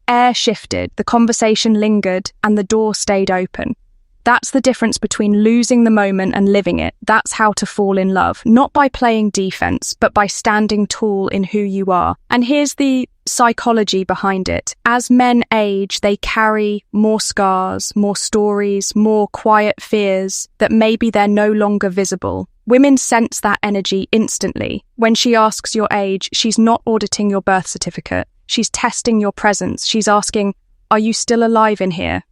air shifted, the conversation lingered, and the door stayed open. That's the difference between losing the moment and living it. That's how to fall in love, not by playing defense, but by standing tall in who you are. And here's the psychology behind it. As men age, they carry more scars, more stories, more quiet fears that maybe they're no longer visible. Women sense that energy instantly. When she asks your age, she's not auditing your birth certificate. She's testing your presence. She's asking, "Are you still alive in here?"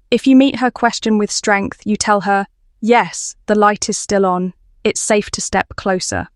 If you meet her question with strength, you tell her, "Yes, the light is still on. It's safe to step closer."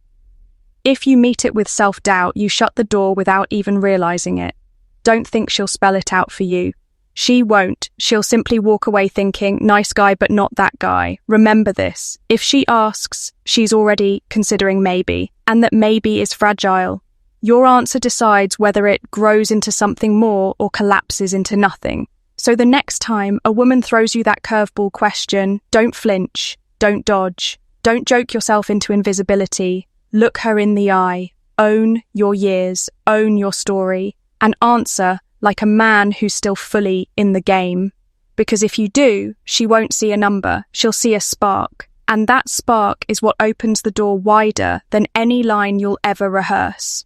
If you meet it with self-doubt, you shut the door without even realizing it. Don't think she'll spell it out for you. She won't. She'll simply walk away thinking, "Nice guy, but not that guy." Remember this. If she asks, she's already considering maybe, and that maybe is fragile. Your answer decides whether it grows into something more or collapses into nothing. So the next time a woman throws you that curveball question, don't flinch, don't dodge, don't joke yourself into invisibility. Look her in the eye, own your years, own your story, and answer like a man who's still fully in the game. Because if you do, she won't see a number, she'll see a spark. And that spark is what opens the door wider than any line you'll ever rehearse.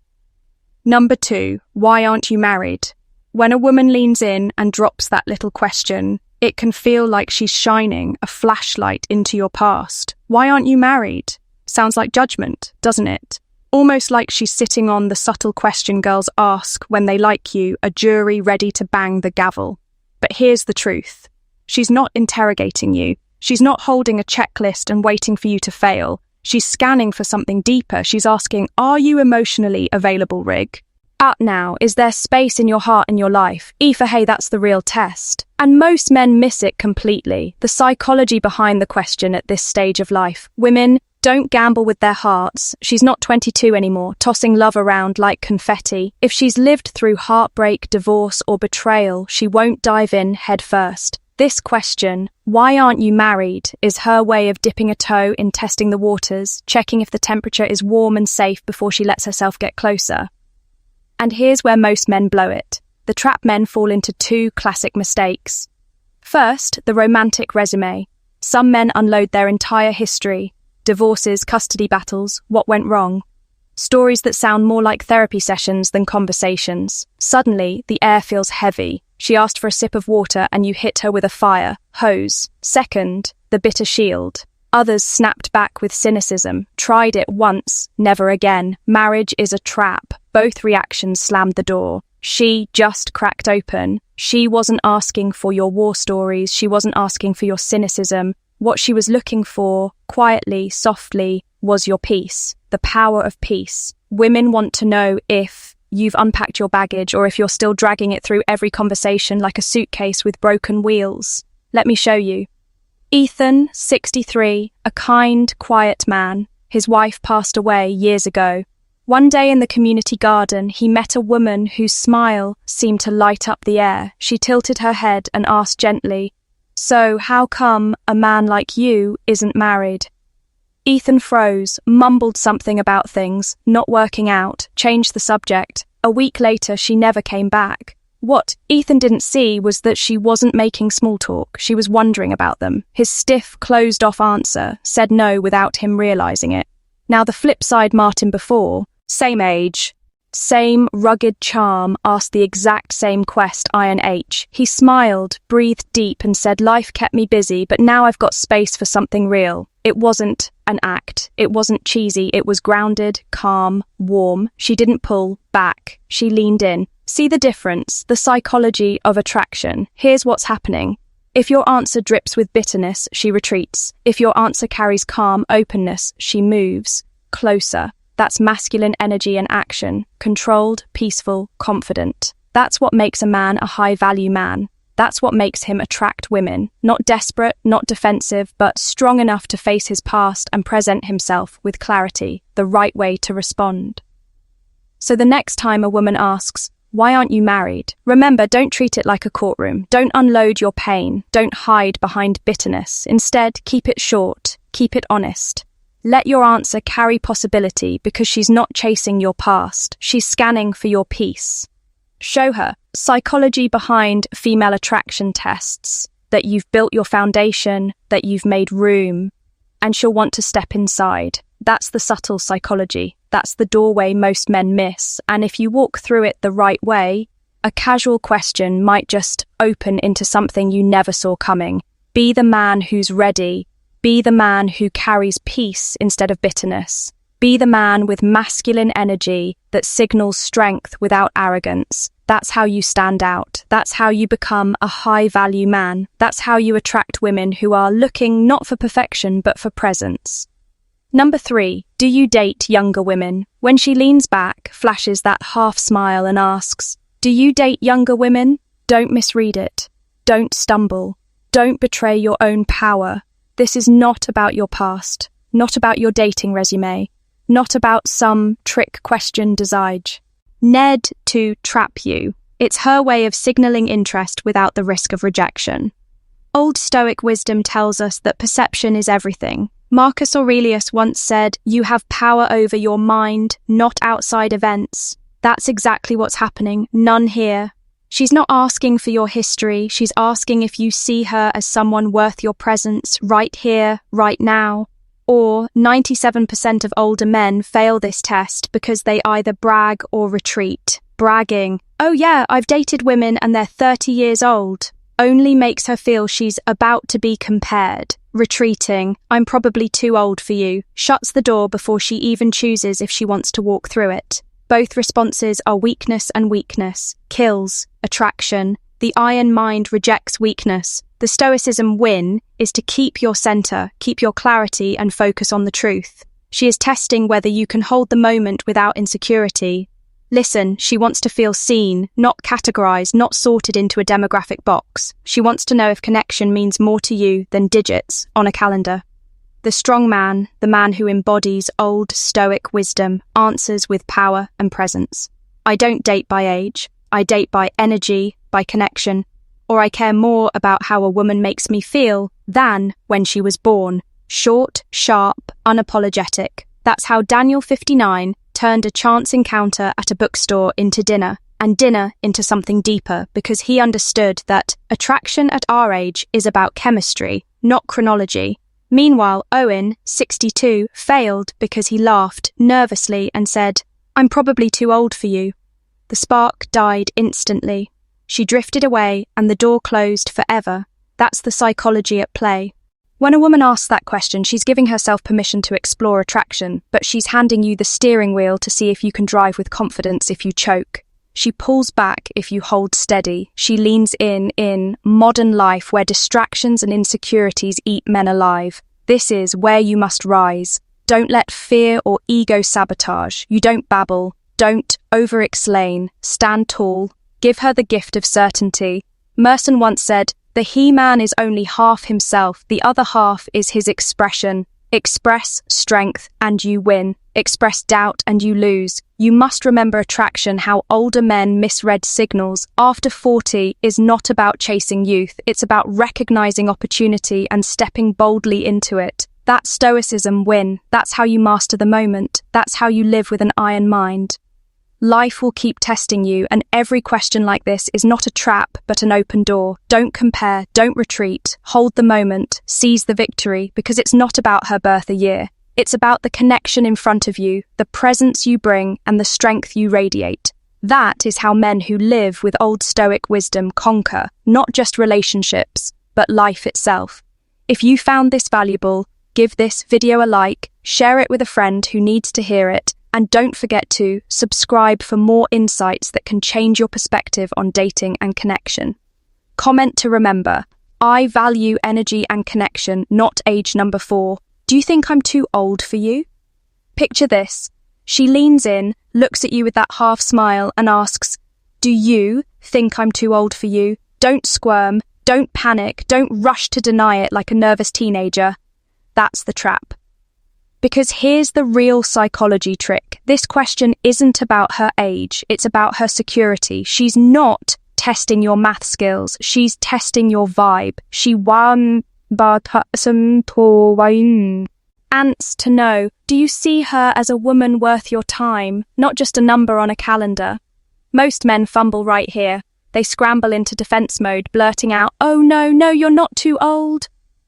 Number 2, why aren't you married? When a woman leans in and drops that little question, it can feel like she's shining a flashlight into your past. Why aren't you married? Sounds like judgment, doesn't it? Almost like she's sitting on the subtle question girls ask when they like you, a jury ready to bang the gavel. But here's the truth. She's not interrogating you. She's not holding a checklist and waiting for you to fail. She's scanning for something deeper. She's asking, are you emotionally available, Rig? Out now, is there space in your heart and your life? E for hey, that's the real test. And most men miss it completely. The psychology behind the question at this stage of life. Women don't gamble with their hearts. She's not 22 anymore, tossing love around like confetti. If she's lived through heartbreak, divorce, or betrayal, she won't dive in head first. This question, why aren't you married, is her way of dipping a toe in testing the waters, checking if the temperature is warm and safe before she lets herself get closer. And here's where most men blow it. The trap men fall into 2 classic mistakes. First, the romantic resume. Some men unload their entire history. Divorces, custody battles, what went wrong. Stories that sound more like therapy sessions than conversations. Suddenly, the air feels heavy. She asked for a sip of water and you hit her with a fire hose. Second, the bitter shield. Others snapped back with cynicism. Tried it once, never again. Marriage is a trap. Both reactions slammed the door. She just cracked open. She wasn't asking for your war stories. She wasn't asking for your cynicism. What she was looking for, quietly, softly, was your peace. The power of peace. Women want to know if you've unpacked your baggage or if you're still dragging it through every conversation like a suitcase with broken wheels. Let me show you. Ethan, 63, a kind, quiet man. His wife passed away years ago. One day in the community garden, he met a woman whose smile seemed to light up the air. She tilted her head and asked gently, "So how come a man like you isn't married?" Ethan froze, mumbled something about things not working out, changed the subject. A week later, she never came back. What Ethan didn't see was that she wasn't making small talk. She was wondering about them. His stiff, closed-off answer said no without him realizing it. Now the flip side Martin before, same age, same rugged charm, asked the exact same quest, INH. He smiled, breathed deep and said, "Life kept me busy, but now I've got space for something real." It wasn't an act. It wasn't cheesy. It was grounded, calm, warm. She didn't pull back. She leaned in. See the difference, the psychology of attraction. Here's what's happening. If your answer drips with bitterness, she retreats. If your answer carries calm openness, she moves closer. That's masculine energy and action. Controlled, peaceful, confident. That's what makes a man a high-value man. That's what makes him attract women. Not desperate, not defensive, but strong enough to face his past and present himself with clarity, the right way to respond. So the next time a woman asks, "Why aren't you married?" remember, don't treat it like a courtroom. Don't unload your pain. Don't hide behind bitterness. Instead, keep it short. Keep it honest. Let your answer carry possibility because she's not chasing your past. She's scanning for your peace. Show her psychology behind female attraction tests, that you've built your foundation, that you've made room, and she'll want to step inside. That's the subtle psychology. That's the doorway most men miss. And if you walk through it the right way, a casual question might just open into something you never saw coming. Be the man who's ready. Be the man who carries peace instead of bitterness. Be the man with masculine energy that signals strength without arrogance. That's how you stand out. That's how you become a high-value man. That's how you attract women who are looking not for perfection but for presence. Number 3, do you date younger women? When she leans back, flashes that half smile and asks, do you date younger women? Don't misread it. Don't stumble. Don't betray your own power. This is not about your past, not about your dating resume, not about some trick question desige. Ned to trap you. It's her way of signaling interest without the risk of rejection. Old Stoic wisdom tells us that perception is everything. Marcus Aurelius once said, you have power over your mind, not outside events. That's exactly what's happening. None here. She's not asking for your history. She's asking if you see her as someone worth your presence right here, right now. Or 97% of older men fail this test because they either brag or retreat. Bragging, oh yeah, I've dated women and they're 30 years old, only makes her feel she's about to be compared. Retreating, I'm probably too old for you, shuts the door before she even chooses if she wants to walk through it. Both responses are weakness and weakness. Kills, attraction. The iron mind rejects weakness. The Stoicism win is to keep your center, keep your clarity, and focus on the truth. She is testing whether you can hold the moment without insecurity. Listen, she wants to feel seen, not categorized, not sorted into a demographic box. She wants to know if connection means more to you than digits on a calendar. The strong man, the man who embodies old Stoic wisdom, answers with power and presence. I don't date by age. I date by energy, by connection. Or I care more about how a woman makes me feel than when she was born. Short, sharp, unapologetic. That's how Daniel 59 turned a chance encounter at a bookstore into dinner, and dinner into something deeper, because he understood that attraction at our age is about chemistry, not chronology. Meanwhile, Owen, 62, failed because he laughed nervously and said, I'm probably too old for you. The spark died instantly. She drifted away and the door closed forever. That's the psychology at play. When a woman asks that question, she's giving herself permission to explore attraction, but she's handing you the steering wheel to see if you can drive with confidence if you choke. She pulls back if you hold steady. She leans in modern life where distractions and insecurities eat men alive. This is where you must rise. Don't let fear or ego sabotage. You don't babble. Don't over-explain. Stand tall. Give her the gift of certainty. Merson once said, the he-man is only half himself. The other half is his expression. Express strength and you win. Express doubt and you lose. You must remember attraction, how older men misread signals. After 40 is not about chasing youth. It's about recognizing opportunity and stepping boldly into it. That's Stoicism win. That's how you master the moment. That's how you live with an iron mind. Life will keep testing you, and every question like this is not a trap, but an open door. Don't compare, don't retreat, hold the moment, seize the victory, because it's not about her birth a year. It's about the connection in front of you, the presence you bring, and the strength you radiate. That is how men who live with old Stoic wisdom conquer, not just relationships, but life itself. If you found this valuable, give this video a like, share it with a friend who needs to hear it, and don't forget to subscribe for more insights that can change your perspective on dating and connection. Comment to remember, I value energy and connection, not age number 4. Do you think I'm too old for you? Picture this. She leans in, looks at you with that half smile and asks, do you think I'm too old for you? Don't squirm, don't panic, don't rush to deny it like a nervous teenager. That's the trap. Because here's the real psychology trick. This question isn't about her age, it's about her security. She's not testing your math skills, she's testing your vibe. She wants to know, do you see her as a woman worth your time, not just a number on a calendar? Most men fumble right here. They scramble into defense mode, blurting out, "Oh no, you're not too old."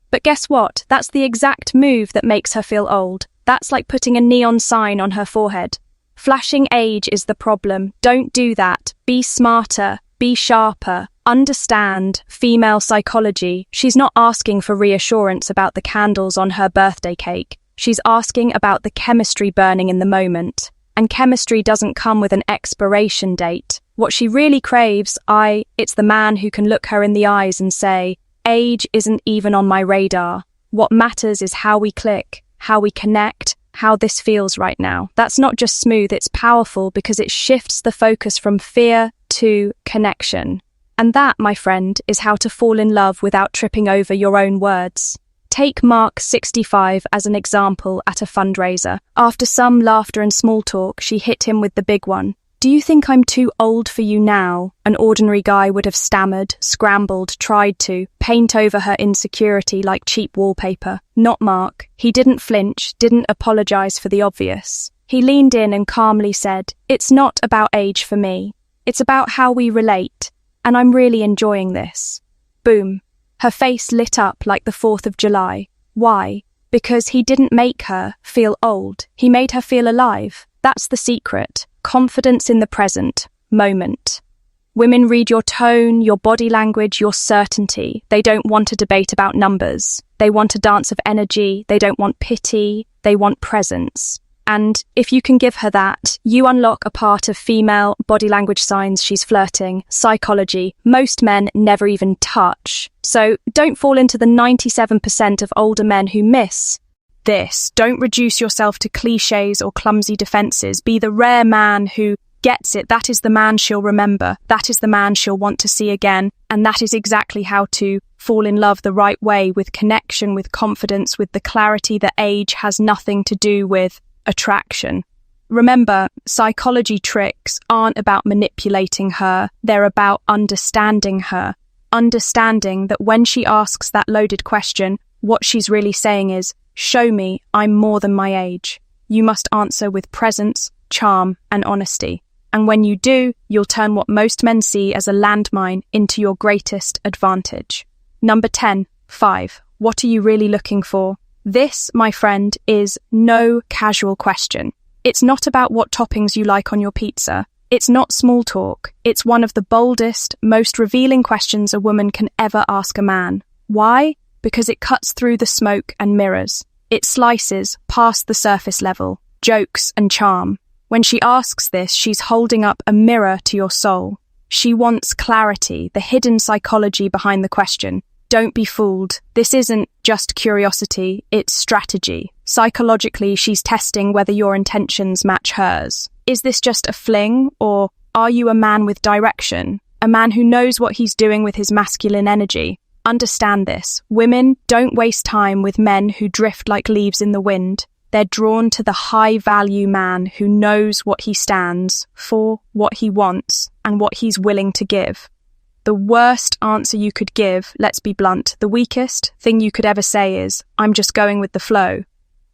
But guess what? That's the exact move that makes her feel old. That's like putting a neon sign on her forehead. Flashing age is the problem. Don't do that. Be smarter. Be sharper. Understand female psychology. She's not asking for reassurance about the candles on her birthday cake. She's asking about the chemistry burning in the moment. And chemistry doesn't come with an expiration date. What she really craves, it's the man who can look her in the eyes and say, "Age isn't even on my radar. What matters is how we click, how we connect, how this feels right now." That's not just smooth, it's powerful because it shifts the focus from fear to connection. And that, my friend, is how to fall in love without tripping over your own words. Take Mark, 65, as an example at a fundraiser. After some laughter and small talk, she hit him with the big one. "Do you think I'm too old for you now?" An ordinary guy would have stammered, scrambled, tried to paint over her insecurity like cheap wallpaper. Not Mark. He didn't flinch, didn't apologize for the obvious. He leaned in and calmly said, "It's not about age for me. It's about how we relate, and I'm really enjoying this." Boom. Her face lit up like the 4th of July. Why? Because he didn't make her feel old. He made her feel alive. That's the secret. Confidence in the present moment. Women read your tone, your body language, your certainty. They don't want a debate about numbers. They want a dance of energy. They don't want pity. They want presence. And if you can give her that, you unlock a part of female body language signs she's flirting, psychology, most men never even touch. So don't fall into the 97% of older men who miss this. Don't reduce yourself to cliches or clumsy defenses. Be the rare man who gets it. That is the man she'll remember. That is the man she'll want to see again. And that is exactly how to fall in love the right way, with connection, with confidence, with the clarity that age has nothing to do with attraction. Remember, psychology tricks aren't about manipulating her. They're about understanding her. Understanding that when she asks that loaded question, what she's really saying is, "Show me I'm more than my age." You must answer with presence, charm, and honesty. And when you do, you'll turn what most men see as a landmine into your greatest advantage. Number 10, 5. What are you really looking for? This, my friend, is no casual question. It's not about what toppings you like on your pizza. It's not small talk. It's one of the boldest, most revealing questions a woman can ever ask a man. Why? Because it cuts through the smoke and mirrors. It slices past the surface level, jokes and charm. When she asks this, she's holding up a mirror to your soul. She wants clarity, the hidden psychology behind the question. Don't be fooled. This isn't just curiosity, it's strategy. Psychologically, she's testing whether your intentions match hers. Is this just a fling, or are you a man with direction? A man who knows what he's doing with his masculine energy? Understand this. Women don't waste time with men who drift like leaves in the wind. They're drawn to the high-value man who knows what he stands for, what he wants, and what he's willing to give. The worst answer you could give, let's be blunt, the weakest thing you could ever say is, "I'm just going with the flow."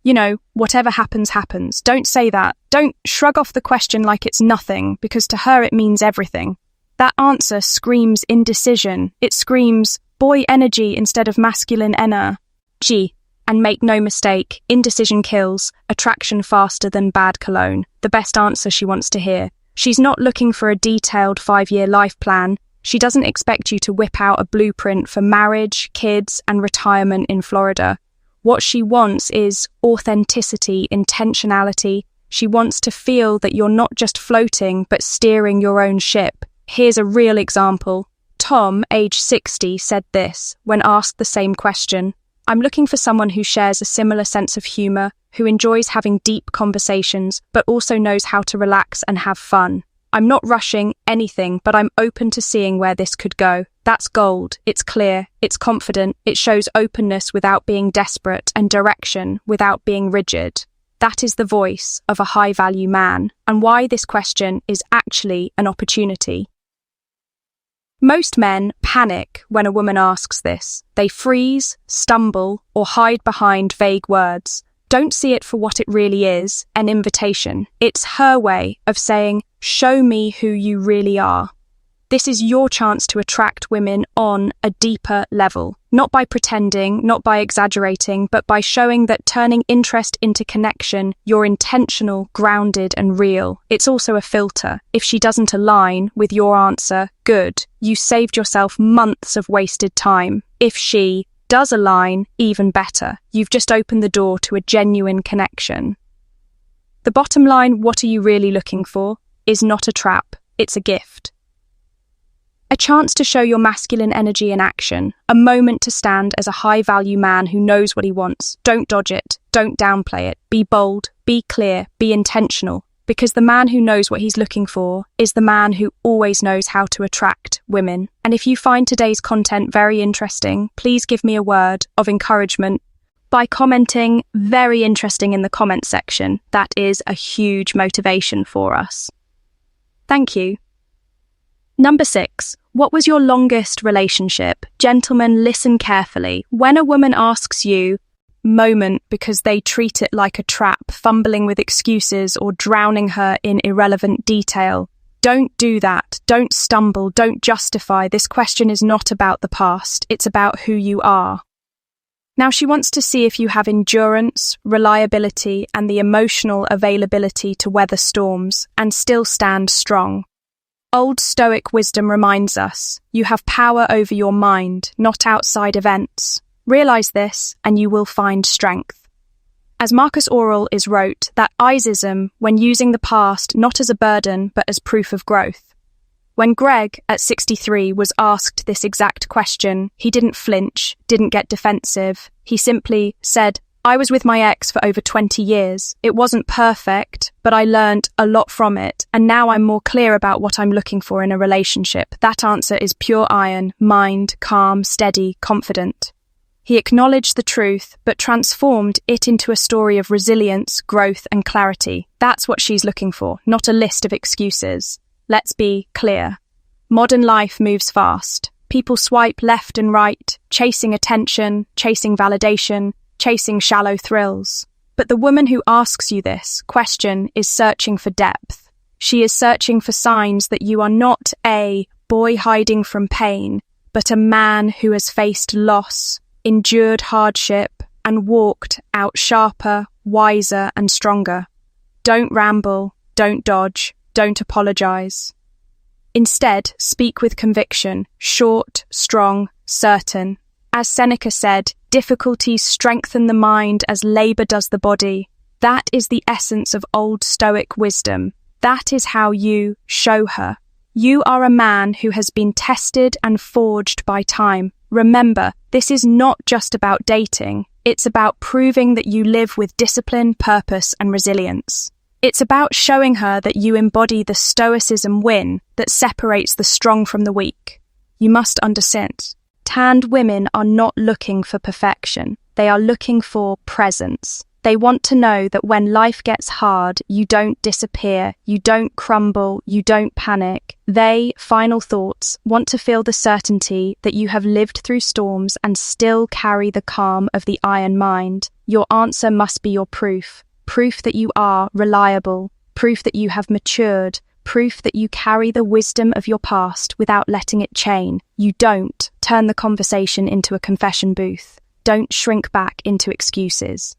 You know, whatever happens, happens. Don't say that. Don't shrug off the question like it's nothing, because to her it means everything. That answer screams indecision. It screams boy energy instead of masculine energy. And make no mistake, indecision kills, attraction faster than bad cologne. The best answer she wants to hear. She's not looking for a detailed 5-year life plan. She doesn't expect you to whip out a blueprint for marriage, kids, and retirement in Florida. What she wants is authenticity, intentionality. She wants to feel that you're not just floating, but steering your own ship. Here's a real example. Tom, age 60, said this when asked the same question. "I'm looking for someone who shares a similar sense of humor, who enjoys having deep conversations, but also knows how to relax and have fun. I'm not rushing anything, but I'm open to seeing where this could go." That's gold. It's clear. It's confident. It shows openness without being desperate and direction without being rigid. That is the voice of a high-value man, and why this question is actually an opportunity. Most men panic when a woman asks this. They freeze, stumble, or hide behind vague words. Don't see it for what it really is, an invitation. It's her way of saying, show me who you really are. This is your chance to attract women on a deeper level, not by pretending, not by exaggerating, but by showing that turning interest into connection, you're intentional, grounded, and real. It's also a filter. If she doesn't align with your answer, good. You saved yourself months of wasted time. If she does align, even better. You've just opened the door to a genuine connection. The bottom line, what are you really looking for, is not a trap, it's a gift. A chance to show your masculine energy in action, a moment to stand as a high-value man who knows what he wants. Don't dodge it, don't downplay it, be bold, be clear, be intentional, because the man who knows what he's looking for is the man who always knows how to attract women. And if you find today's content very interesting, please give me a word of encouragement by commenting "very interesting" in the comment section. That is a huge motivation for us. Thank you. Number 6. What was your longest relationship? Gentlemen, listen carefully. When a woman asks you, moment because they treat it like a trap, fumbling with excuses or drowning her in irrelevant detail, don't do that. Don't stumble. Don't justify. This question is not about the past. It's about who you are. Now she wants to see if you have endurance, reliability, and the emotional availability to weather storms and still stand strong. Old Stoic wisdom reminds us, you have power over your mind, not outside events. Realize this, and you will find strength. As Marcus Aurelius wrote, that Isism when using the past not as a burden, but as proof of growth. When Greg, at 63, was asked this exact question, he didn't flinch, didn't get defensive. He simply said, I was with my ex for over 20 years. It wasn't perfect, but I learned a lot from it, and now I'm more clear about what I'm looking for in a relationship. That answer is pure iron, mind, calm, steady, confident. He acknowledged the truth, but transformed it into a story of resilience, growth, and clarity. That's what she's looking for, not a list of excuses. Let's be clear. Modern life moves fast. People swipe left and right, chasing attention, chasing validation, chasing shallow thrills. But the woman who asks you this question is searching for depth. She is searching for signs that you are not a boy hiding from pain, but a man who has faced loss, endured hardship, and walked out sharper, wiser, and stronger. Don't ramble, don't dodge, don't apologize. Instead, speak with conviction, short, strong, certain. As Seneca said, difficulties strengthen the mind as labor does the body. That is the essence of old Stoic wisdom. That is how you show her. You are a man who has been tested and forged by time. Remember, this is not just about dating. It's about proving that you live with discipline, purpose, and resilience. It's about showing her that you embody the stoicism win that separates the strong from the weak. You must understand. Tanned women are not looking for perfection. They are looking for presence. They want to know that when life gets hard, you don't disappear, you don't crumble, you don't panic. They, final thoughts, want to feel the certainty that you have lived through storms and still carry the calm of the iron mind. Your answer must be your proof. Proof that you are reliable. Proof that you have matured. Proof that you carry the wisdom of your past without letting it chain. You don't turn the conversation into a confession booth. Don't shrink back into excuses.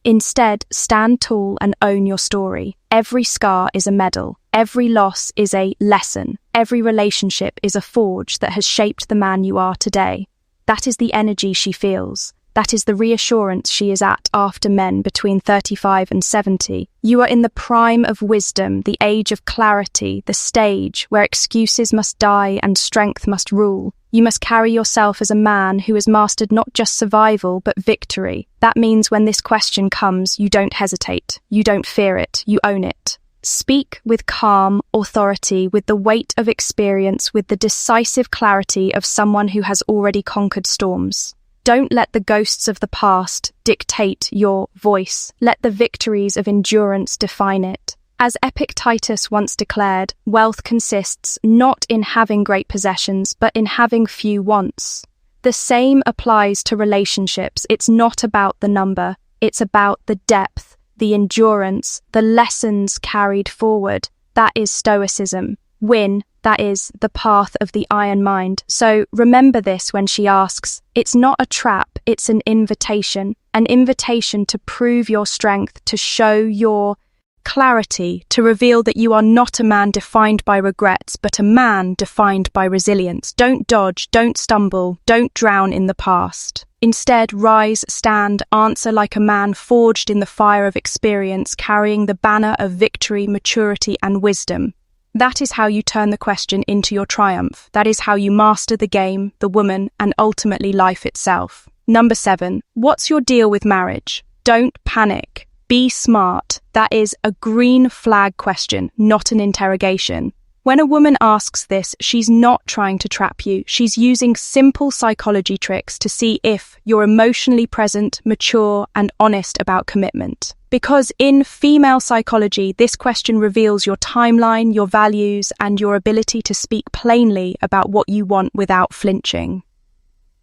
Instead, stand tall and own your story. Every scar is a medal. Every loss is a lesson. Every relationship is a forge that has shaped the man you are today. That is the energy she feels. That is the reassurance she is at after men between 35 and 70. You are in the prime of wisdom, the age of clarity, the stage where excuses must die and strength must rule. You must carry yourself as a man who has mastered not just survival, but victory. That means when this question comes, you don't hesitate. You don't fear it. You own it. Speak with calm authority, with the weight of experience, with the decisive clarity of someone who has already conquered storms. Don't let the ghosts of the past dictate your voice. Let the victories of endurance define it. As Epictetus once declared, wealth consists not in having great possessions, but in having few wants. The same applies to relationships. It's not about the number. It's about the depth, the endurance, the lessons carried forward. That is Stoicism. Win, that is the path of the iron mind. So remember this when she asks. It's not a trap, it's an invitation to prove your strength, to show your clarity, to reveal that you are not a man defined by regrets, but a man defined by resilience. Don't dodge, don't stumble, don't drown in the past. Instead, rise, stand, answer like a man forged in the fire of experience, carrying the banner of victory, maturity, and wisdom. That is how you turn the question into your triumph. That is how you master the game, the woman, and ultimately life itself. Number 7, what's your deal with marriage? Don't panic. Be smart. That is a green flag question, not an interrogation. When a woman asks this, she's not trying to trap you. She's using simple psychology tricks to see if you're emotionally present, mature, and honest about commitment. Because in female psychology, this question reveals your timeline, your values, and your ability to speak plainly about what you want without flinching.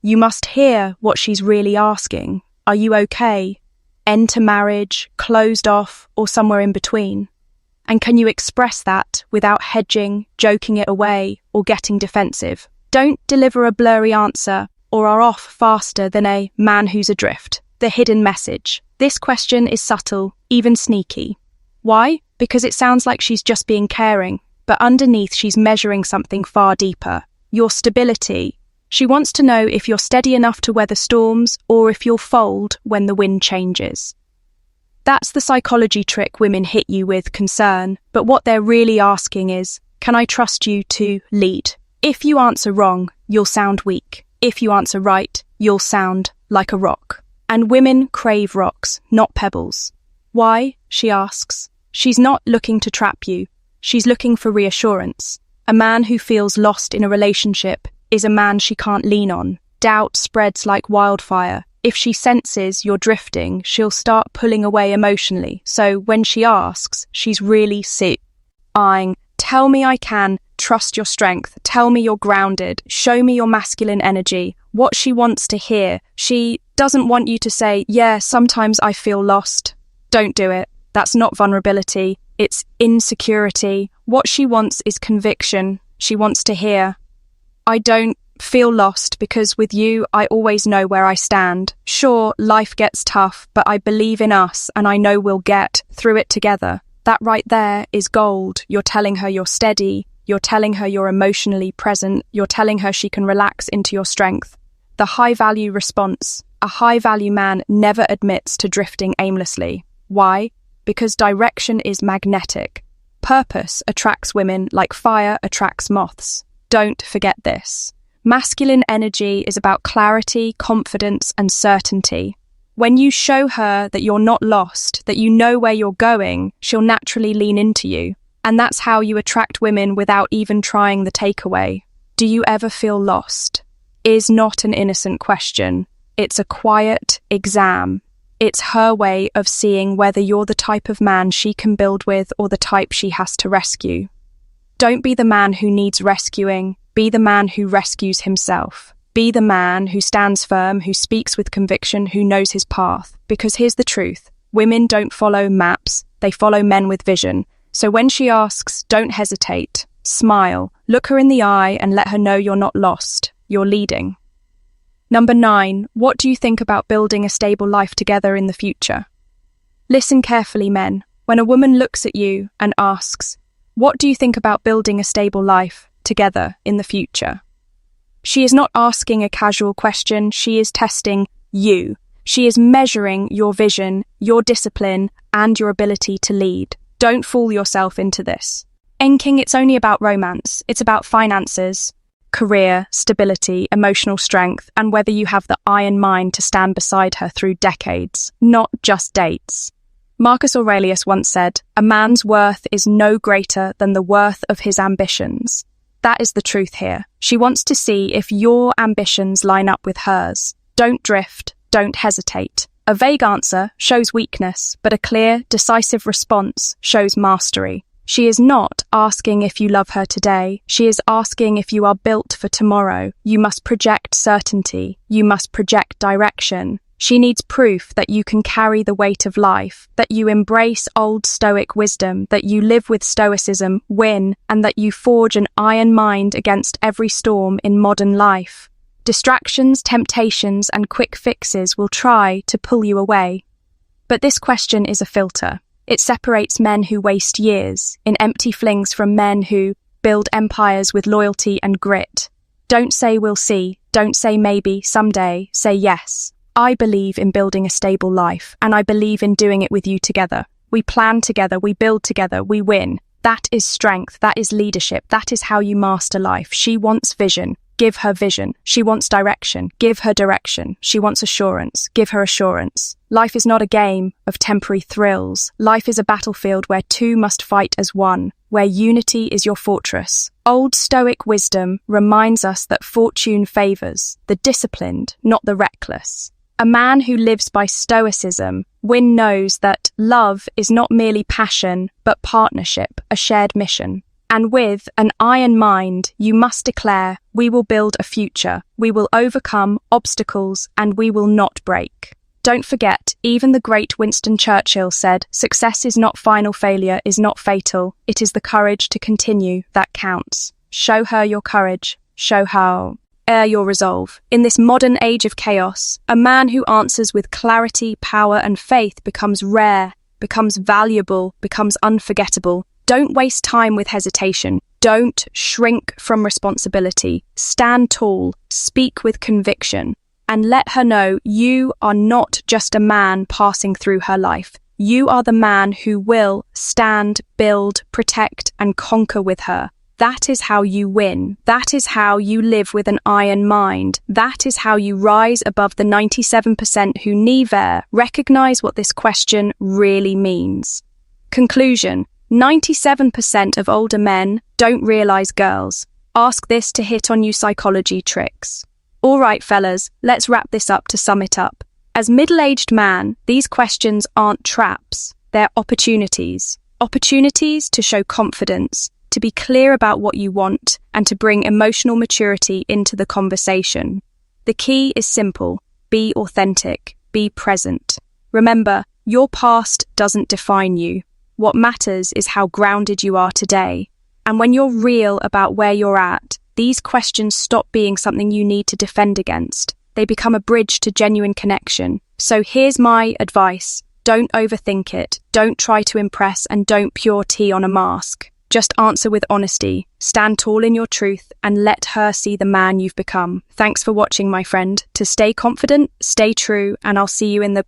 You must hear what she's really asking. Are you okay? End to marriage, closed off, or somewhere in between? And can you express that without hedging, joking it away, or getting defensive? Don't deliver a blurry answer or are off faster than a man who's adrift. The hidden message. This question is subtle, even sneaky. Why? Because it sounds like she's just being caring, but underneath she's measuring something far deeper. Your stability. She wants to know if you're steady enough to weather storms or if you'll fold when the wind changes. That's the psychology trick women hit you with concern, but what they're really asking is, can I trust you to lead? If you answer wrong, you'll sound weak. If you answer right, you'll sound like a rock. And women crave rocks, not pebbles. Why? She asks. She's not looking to trap you. She's looking for reassurance. A man who feels lost in a relationship is a man she can't lean on. Doubt spreads like wildfire. If she senses you're drifting, she'll start pulling away emotionally. So when she asks, she's really eyeing. Tell me I can, trust your strength. Tell me you're grounded. Show me your masculine energy. What she wants to hear. She doesn't want you to say, yeah, sometimes I feel lost. Don't do it. That's not vulnerability. It's insecurity. What she wants is conviction. She wants to hear, I don't feel lost because with you, I always know where I stand. Sure, life gets tough, but I believe in us and I know we'll get through it together. That right there is gold. You're telling her you're steady. You're telling her you're emotionally present. You're telling her she can relax into your strength. The high-value response. A high-value man never admits to drifting aimlessly. Why? Because direction is magnetic. Purpose attracts women like fire attracts moths. Don't forget this. Masculine energy is about clarity, confidence, and certainty. When you show her that you're not lost, that you know where you're going, she'll naturally lean into you. And that's how you attract women without even trying the takeaway. Do you ever feel lost? Is not an innocent question. It's a quiet exam. It's her way of seeing whether you're the type of man she can build with or the type she has to rescue. Don't be the man who needs rescuing. Be the man who rescues himself. Be the man who stands firm, who speaks with conviction, who knows his path. Because here's the truth. Women don't follow maps. They follow men with vision. So when she asks, don't hesitate. Smile. Look her in the eye and let her know you're not lost. You're leading. Number 9. What do you think about building a stable life together in the future? Listen carefully, men. When a woman looks at you and asks, what do you think about building a stable life together in the future? She is not asking a casual question. She is testing you. She is measuring your vision, your discipline, and your ability to lead. Don't fool yourself into this. Enking, it's only about romance. It's about finances, career, stability, emotional strength, and whether you have the iron mind to stand beside her through decades, not just dates. Marcus Aurelius once said, a man's worth is no greater than the worth of his ambitions. That is the truth here. She wants to see if your ambitions line up with hers. Don't drift, don't hesitate. A vague answer shows weakness, but a clear, decisive response shows mastery. She is not asking if you love her today. She is asking if you are built for tomorrow. You must project certainty. You must project direction. She needs proof that you can carry the weight of life, that you embrace old stoic wisdom, that you live with stoicism, win, and that you forge an iron mind against every storm in modern life. Distractions, temptations, and quick fixes will try to pull you away. But this question is a filter. It separates men who waste years in empty flings from men who build empires with loyalty and grit. Don't say we'll see, don't say maybe, someday, say yes. I believe in building a stable life, and I believe in doing it with you together. We plan together, we build together, we win. That is strength, that is leadership, that is how you master life. She wants vision, give her vision. She wants direction, give her direction. She wants assurance, give her assurance. Life is not a game of temporary thrills. Life is a battlefield where two must fight as one, where unity is your fortress. Old Stoic wisdom reminds us that fortune favors the disciplined, not the reckless. A man who lives by stoicism, Wynne knows that love is not merely passion, but partnership, a shared mission. And with an iron mind, you must declare, we will build a future, we will overcome obstacles, and we will not break. Don't forget, even the great Winston Churchill said, success is not final, failure is not fatal, it is the courage to continue that counts. Show her your courage, show how. Your resolve. In this modern age of chaos, a man who answers with clarity, power, and faith becomes rare, becomes valuable, becomes unforgettable. Don't waste time with hesitation. Don't shrink from responsibility. Stand tall, speak with conviction, and let her know you are not just a man passing through her life. You are the man who will stand, build, protect, and conquer with her. That is how you win. That is how you live with an iron mind. That is how you rise above the 97% who never recognize what this question really means. Conclusion: 97% of older men don't realize girls. Ask this to hit on you psychology tricks. All right, fellas, let's wrap this up to sum it up. As middle-aged man, these questions aren't traps. They're opportunities. Opportunities to show confidence, to be clear about what you want, and to bring emotional maturity into the conversation. The key is simple. Be authentic. Be present. Remember, your past doesn't define you. What matters is how grounded you are today. And when you're real about where you're at, these questions stop being something you need to defend against. They become a bridge to genuine connection. So here's my advice. Don't overthink it. Don't try to impress, and don't pour tea on a mask. Just answer with honesty, stand tall in your truth, and let her see the man you've become. Thanks for watching, my friend. To stay confident, stay true, and I'll see you in the